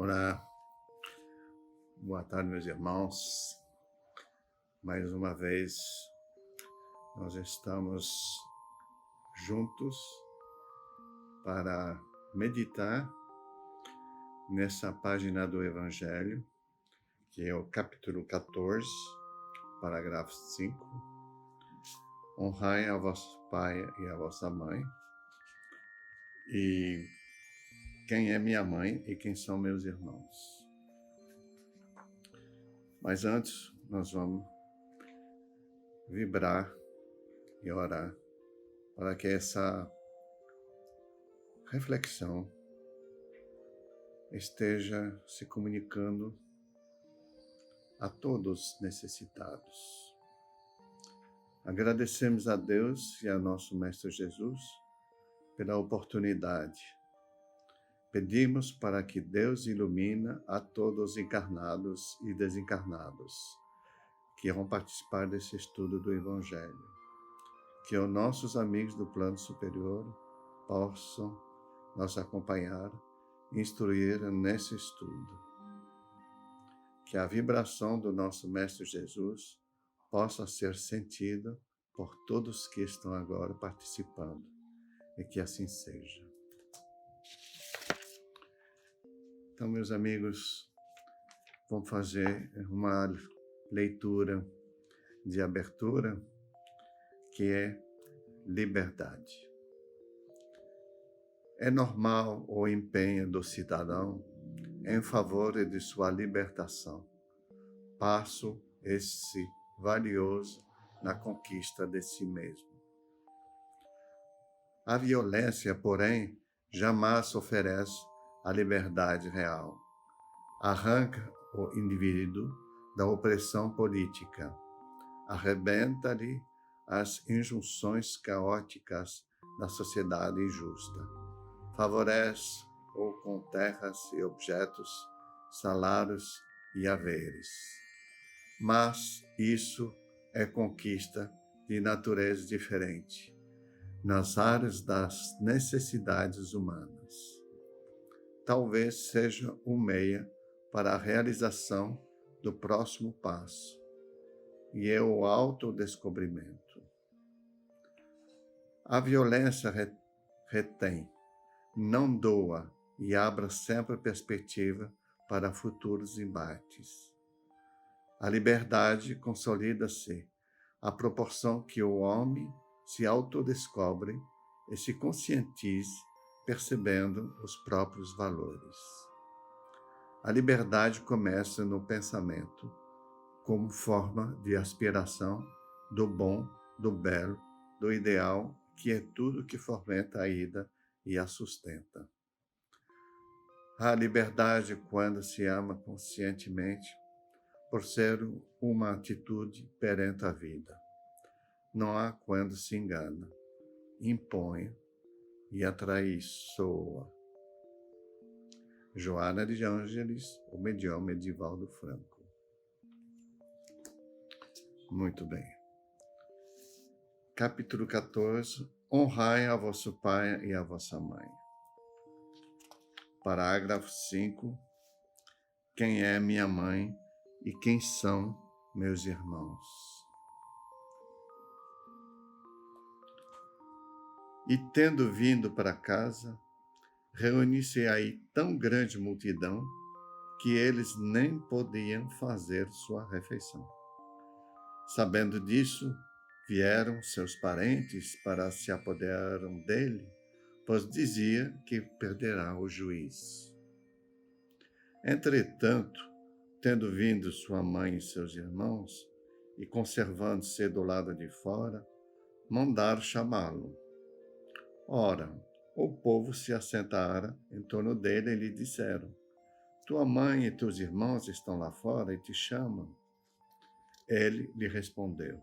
Olá, boa tarde, meus irmãos. Mais uma vez, nós estamos juntos para meditar nessa página do Evangelho, que é o capítulo 14, parágrafo 5. Honrai a vosso pai e a vossa mãe. E quem é minha mãe e quem são meus irmãos? Mas antes, nós vamos vibrar e orar para que essa reflexão esteja se comunicando a todos necessitados. Agradecemos a Deus e a nosso Mestre Jesus pela oportunidade. Pedimos para que Deus ilumine a todos encarnados e desencarnados que vão participar desse estudo do Evangelho. Que os nossos amigos do plano superior possam nos acompanhar e instruir nesse estudo. Que a vibração do nosso Mestre Jesus possa ser sentida por todos que estão agora participando e que assim seja. Então, meus amigos, vamos fazer uma leitura de abertura, que é liberdade. É normal o empenho do cidadão em favor de sua libertação, passo esse valioso na conquista de si mesmo. A violência, porém, jamais oferece a liberdade real. Arranca o indivíduo da opressão política, arrebenta-lhe as injunções caóticas da sociedade injusta, favorece-o com terras e objetos, salários e haveres. Mas isso é conquista de natureza diferente, nas áreas das necessidades humanas. Talvez seja um meio para a realização do próximo passo, e é o autodescobrimento. A violência retém, não doa e abre sempre perspectiva para futuros embates. A liberdade consolida-se à proporção que o homem se autodescobre e se conscientize, percebendo os próprios valores. A liberdade começa no pensamento, como forma de aspiração do bom, do belo, do ideal, que é tudo que fomenta a ida e a sustenta. A liberdade, quando se ama conscientemente, por ser uma atitude perante a vida. Não há quando se engana, impõe e atraiçoa. Joana de Ângeles, o medião Edivaldo Franco. Muito bem. Capítulo 14. Honrai a vosso pai e a vossa mãe. Parágrafo 5. Quem é minha mãe e quem são meus irmãos? E tendo vindo para casa, reuni-se aí tão grande multidão que eles nem podiam fazer sua refeição. Sabendo disso, vieram seus parentes para se apoderarem dele, pois dizia que perderá o juízo. Entretanto, tendo vindo sua mãe e seus irmãos, e conservando-se do lado de fora, mandaram chamá-lo. Ora, o povo se assentara em torno dele e lhe disseram: tua mãe e teus irmãos estão lá fora e te chamam. Ele lhe respondeu: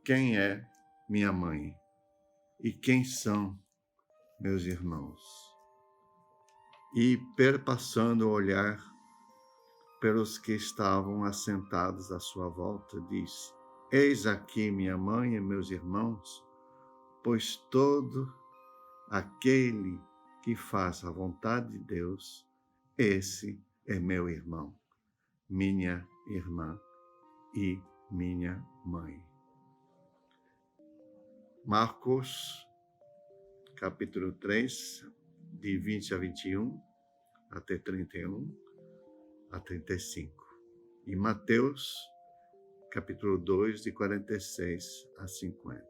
quem é minha mãe e quem são meus irmãos? E, perpassando o olhar pelos que estavam assentados à sua volta, disse: eis aqui minha mãe e meus irmãos, pois todo aquele que faz a vontade de Deus, esse é meu irmão, minha irmã e minha mãe. Marcos, capítulo 3, de 20 a 21, até 31 a 35. E Mateus, capítulo 2, de 46 a 50.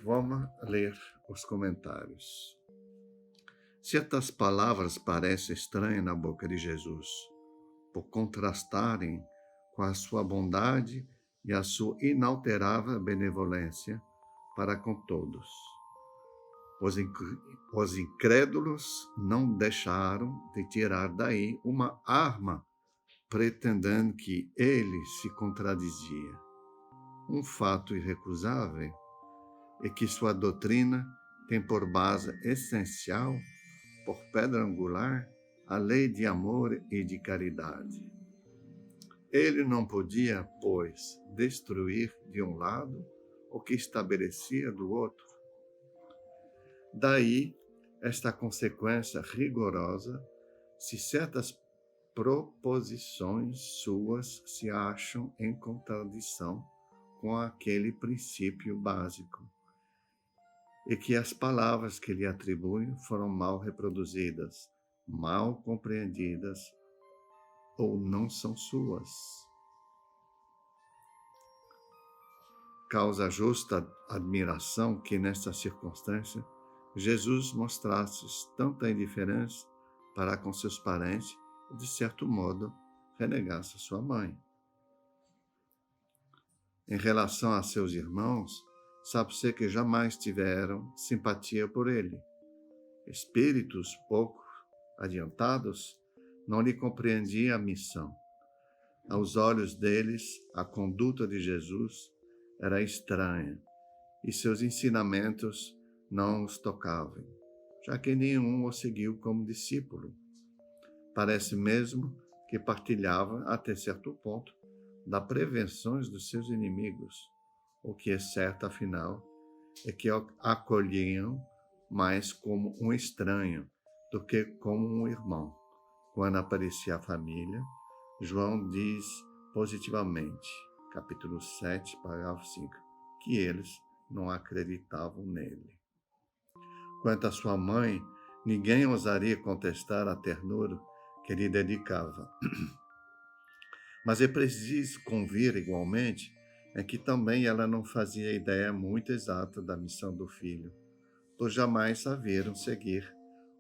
Vamos ler os comentários. Certas palavras parecem estranhas na boca de Jesus, por contrastarem com a sua bondade e a sua inalterável benevolência para com todos. Os incrédulos não deixaram de tirar daí uma arma, pretendendo que ele se contradizia. Um fato irrecusável é que sua doutrina tem por base essencial, por pedra angular, a lei de amor e de caridade. Ele não podia, pois, destruir de um lado o que estabelecia do outro. Daí, esta consequência rigorosa, se certas proposições suas se acham em contradição com aquele princípio básico, e que as palavras que lhe atribuem foram mal reproduzidas, mal compreendidas ou não são suas. Causa justa admiração que, nesta circunstância, Jesus mostrasse tanta indiferença para com seus parentes e, de certo modo, renegasse sua mãe. Em relação a seus irmãos, sabe-se que jamais tiveram simpatia por ele. Espíritos pouco adiantados não lhe compreendiam a missão. Aos olhos deles, a conduta de Jesus era estranha e seus ensinamentos não os tocavam, já que nenhum o seguiu como discípulo. Parece mesmo que partilhava, até certo ponto, das prevenções dos seus inimigos. O que é certo, afinal, é que acolhiam mais como um estranho do que como um irmão. Quando aparecia a família, João diz positivamente, capítulo 7, parágrafo 5, que eles não acreditavam nele. Quanto à sua mãe, ninguém ousaria contestar a ternura que lhe dedicava. Mas é preciso convir igualmente é que também ela não fazia ideia muito exata da missão do filho, pois jamais a viram seguir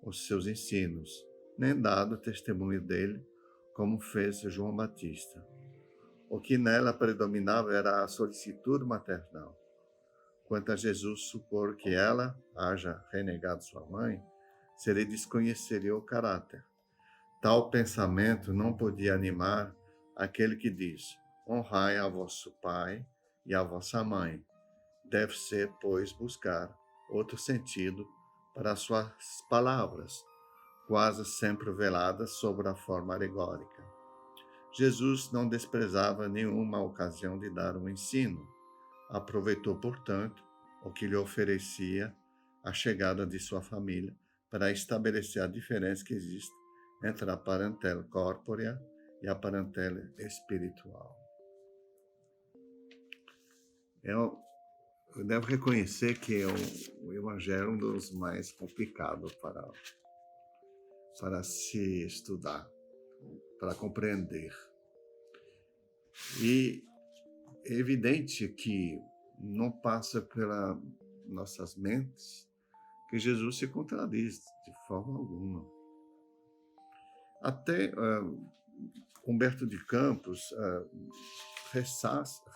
os seus ensinos, nem dado testemunho dele, como fez João Batista. O que nela predominava era a solicitude maternal. Quanto a Jesus supor que ela haja renegado sua mãe, se lhe desconheceria o caráter. Tal pensamento não podia animar aquele que diz: honrai a vosso pai e a vossa mãe. Deve ser, pois, buscar outro sentido para as suas palavras, quase sempre veladas sob a forma alegórica. Jesus não desprezava nenhuma ocasião de dar um ensino. Aproveitou, portanto, o que lhe oferecia a chegada de sua família para estabelecer a diferença que existe entre a parentela corpórea e a parentela espiritual. Eu devo reconhecer que o Evangelho é um dos mais complicados para se estudar, para compreender. E é evidente que não passa pelas nossas mentes que Jesus se contradiz de forma alguma. Até Humberto de Campos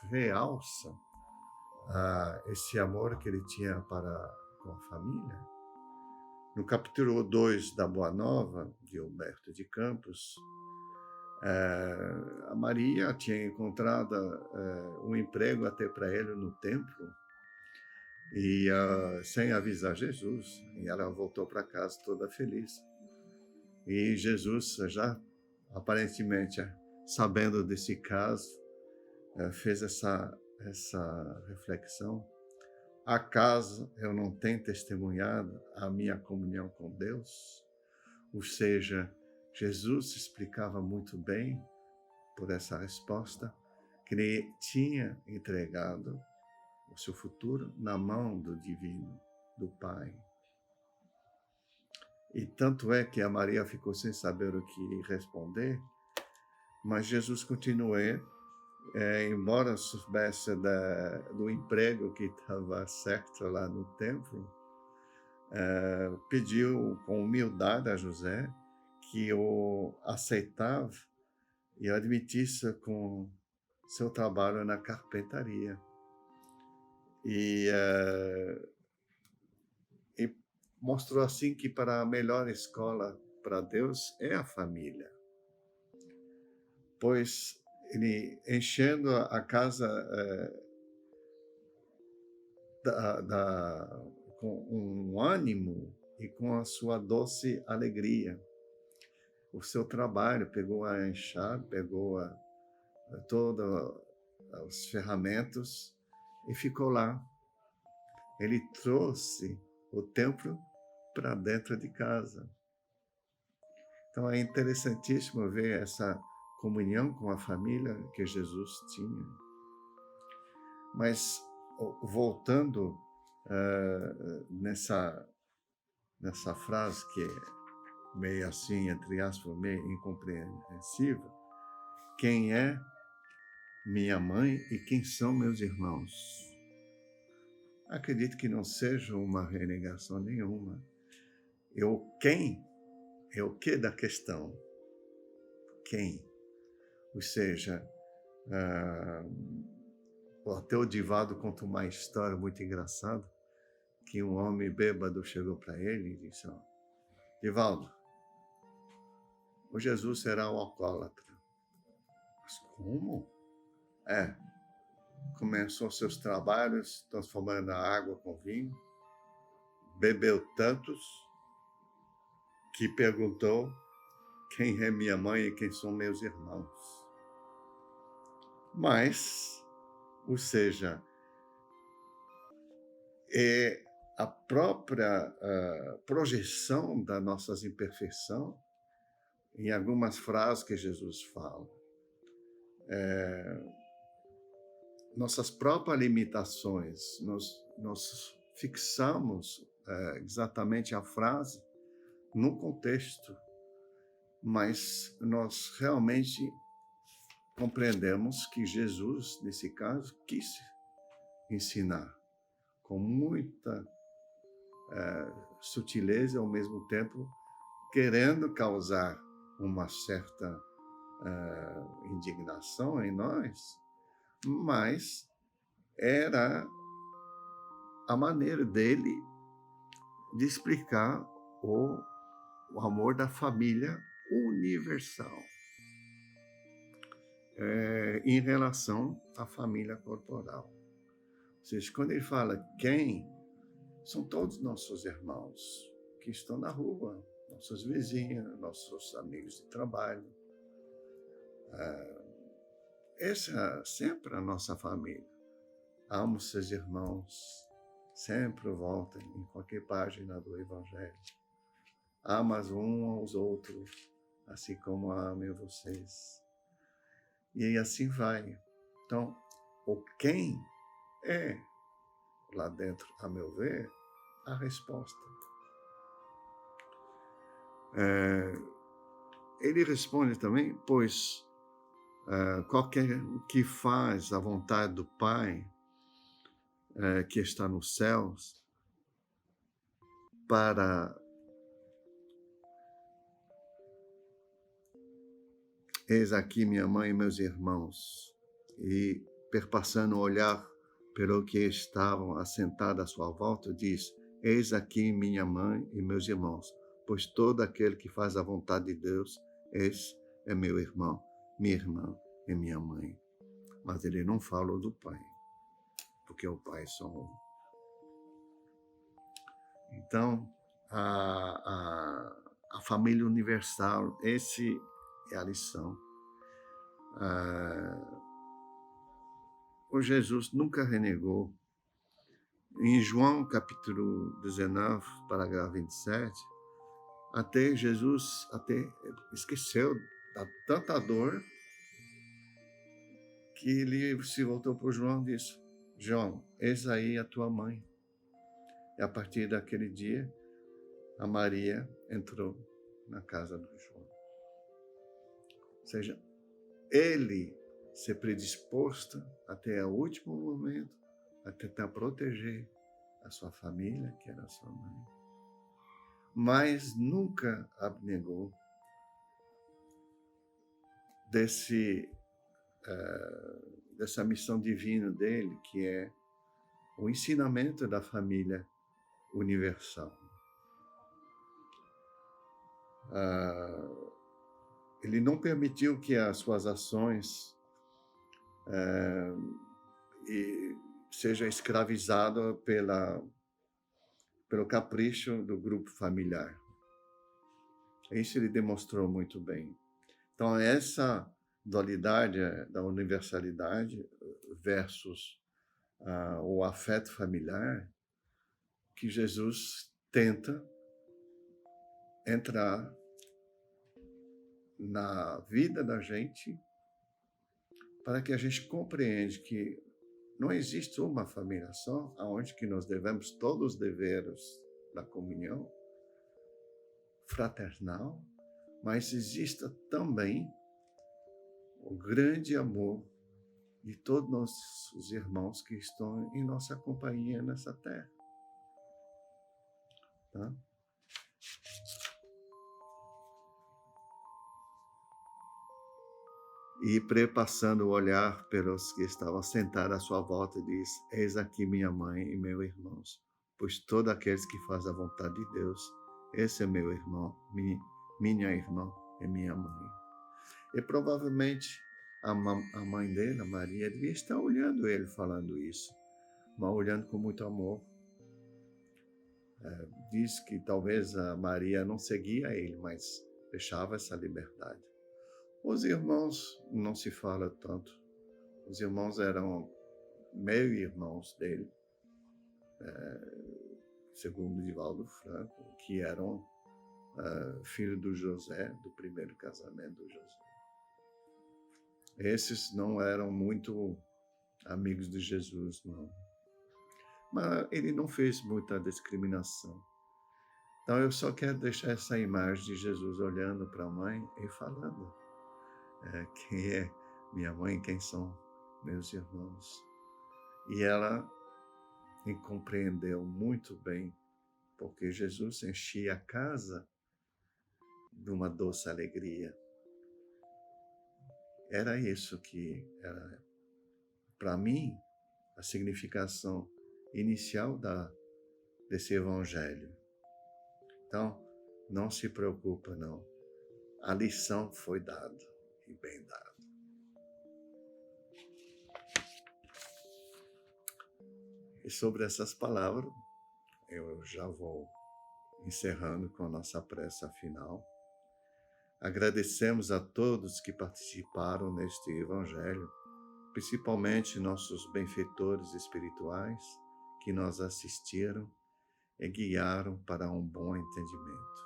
realça esse amor que ele tinha para com a família. No capítulo 2 da Boa Nova, de Humberto de Campos, a Maria tinha encontrado um emprego até para ele no templo, e sem avisar Jesus, e ela voltou para casa toda feliz. E Jesus, já aparentemente sabendo desse caso, fez essa reflexão: Acaso eu não tenho testemunhado a minha comunhão com Deus? Ou seja, Jesus explicava muito bem, por essa resposta, que ele tinha entregado o seu futuro na mão do Divino, do Pai. E tanto é que a Maria ficou sem saber o que responder, mas Jesus continuou, embora soubesse do emprego que estava certo lá no templo, pediu com humildade a José que o aceitava e admitisse com seu trabalho na carpentaria. E mostrou assim que para a melhor escola para Deus é a família. Pois ele enchendo a casa com um ânimo e com a sua doce alegria. O seu trabalho pegou a enxada, pegou todas as ferramentas e ficou lá. Ele trouxe o templo para dentro de casa. Então é interessantíssimo ver essa comunhão com a família que Jesus tinha. Mas voltando nessa frase que é meio assim, entre aspas, meio incompreensível, quem é minha mãe e quem são meus irmãos? Acredito que não seja uma renegação nenhuma. Quem é o que da questão? Quem? Ou seja, até o Divaldo conta uma história muito engraçada, que um homem bêbado chegou para ele e disse: Divaldo, o Jesus será um alcoólatra. Mas como? Começou seus trabalhos transformando a água com vinho, bebeu tantos que perguntou quem é minha mãe e quem são meus irmãos. Mas, ou seja, é a própria projeção das nossas imperfeições em algumas frases que Jesus fala. Nossas próprias limitações, nós fixamos exatamente a frase no contexto, mas nós realmente compreendemos que Jesus, nesse caso, quis ensinar com muita sutileza e, ao mesmo tempo, querendo causar uma certa indignação em nós, mas era a maneira dele de explicar o amor da família universal em relação à família corporal. Ou seja, quando ele fala quem, são todos nossos irmãos que estão na rua, nossos vizinhos, nossos amigos de trabalho. Essa é sempre a nossa família. Amo seus irmãos, sempre voltem em qualquer página do Evangelho. Amas um aos outros, assim como amem vocês. E assim vai. Então, o quem é, lá dentro, a meu ver, a resposta. Ele responde também, pois qualquer que faz a vontade do Pai que está nos céus, para eis aqui minha mãe e meus irmãos, e perpassando o olhar pelo que estavam assentados à sua volta, diz: eis aqui minha mãe e meus irmãos, pois todo aquele que faz a vontade de Deus, esse é meu irmão, minha irmã e minha mãe. Mas ele não falou do Pai, porque o Pai é só um. Então, a família universal, essa é a lição. O Jesus nunca renegou Em João capítulo 19, parágrafo 27, até Jesus esqueceu da tanta dor que ele se voltou para o João e disse: João, eis aí a tua mãe. E a partir daquele dia, a Maria entrou na casa do João. Ou seja, ele se predisposto até o último momento a tentar proteger a sua família, que era a sua mãe, mas nunca abnegou dessa missão divina dele, que é o ensinamento da família universal. Ele não permitiu que as suas ações seja escravizado pelo capricho do grupo familiar. Isso ele demonstrou muito bem. Então, essa dualidade da universalidade versus o afeto familiar, que Jesus tenta entrar na vida da gente para que a gente compreenda que não existe uma família só, onde que nós devemos todos os deveres da comunhão fraternal, mas exista também o grande amor de todos nossos irmãos que estão em nossa companhia nessa terra. Tá? E prepassando o olhar pelos que estavam sentados à sua volta, diz: eis aqui minha mãe e meus irmãos, pois todos aqueles que fazem a vontade de Deus, esse é meu irmão, minha irmã e minha mãe. E provavelmente a mãe dele, a Maria, devia estar olhando ele falando isso, mas olhando com muito amor. Diz que talvez a Maria não seguia ele, mas deixava essa liberdade. Os irmãos não se fala tanto. Os irmãos eram meio-irmãos dele, segundo Divaldo Franco, que eram filho do José, do primeiro casamento do José. Esses não eram muito amigos de Jesus, não. Mas ele não fez muita discriminação. Então eu só quero deixar essa imagem de Jesus olhando para a mãe e falando: quem é minha mãe, quem são meus irmãos? E ela compreendeu muito bem, porque Jesus enchia a casa de uma doce alegria. Era isso que era, para mim, a significação inicial desse evangelho. Então, não se preocupa, não. A lição foi dada, e bem dada. E sobre essas palavras, eu já vou encerrando com a nossa prece final. Agradecemos a todos que participaram neste evangelho, principalmente nossos benfeitores espirituais que nos assistiram e guiaram para um bom entendimento.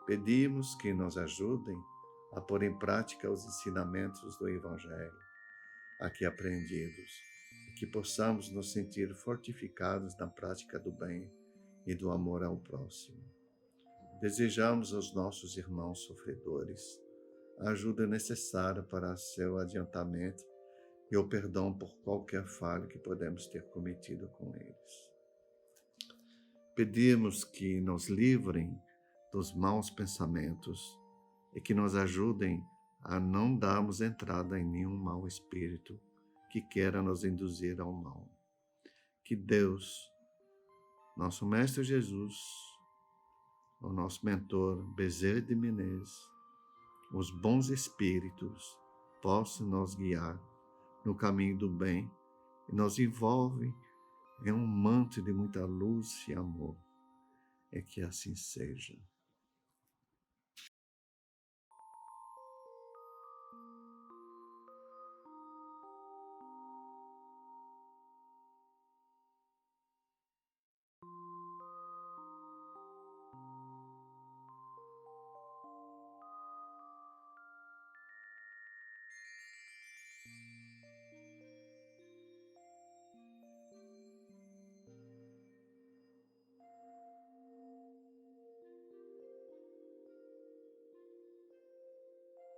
Pedimos que nos ajudem a pôr em prática os ensinamentos do evangelho aqui aprendidos e que possamos nos sentir fortificados na prática do bem e do amor ao próximo. Desejamos aos nossos irmãos sofredores a ajuda necessária para seu adiantamento e o perdão por qualquer falha que podemos ter cometido com eles. Pedimos que nos livrem dos maus pensamentos e que nos ajudem a não darmos entrada em nenhum mau espírito que queira nos induzir ao mal. Que Deus, nosso Mestre Jesus, o nosso mentor Bezerra de Menezes, os bons espíritos possam nos guiar no caminho do bem e nos envolve em um manto de muita luz e amor. E que assim seja.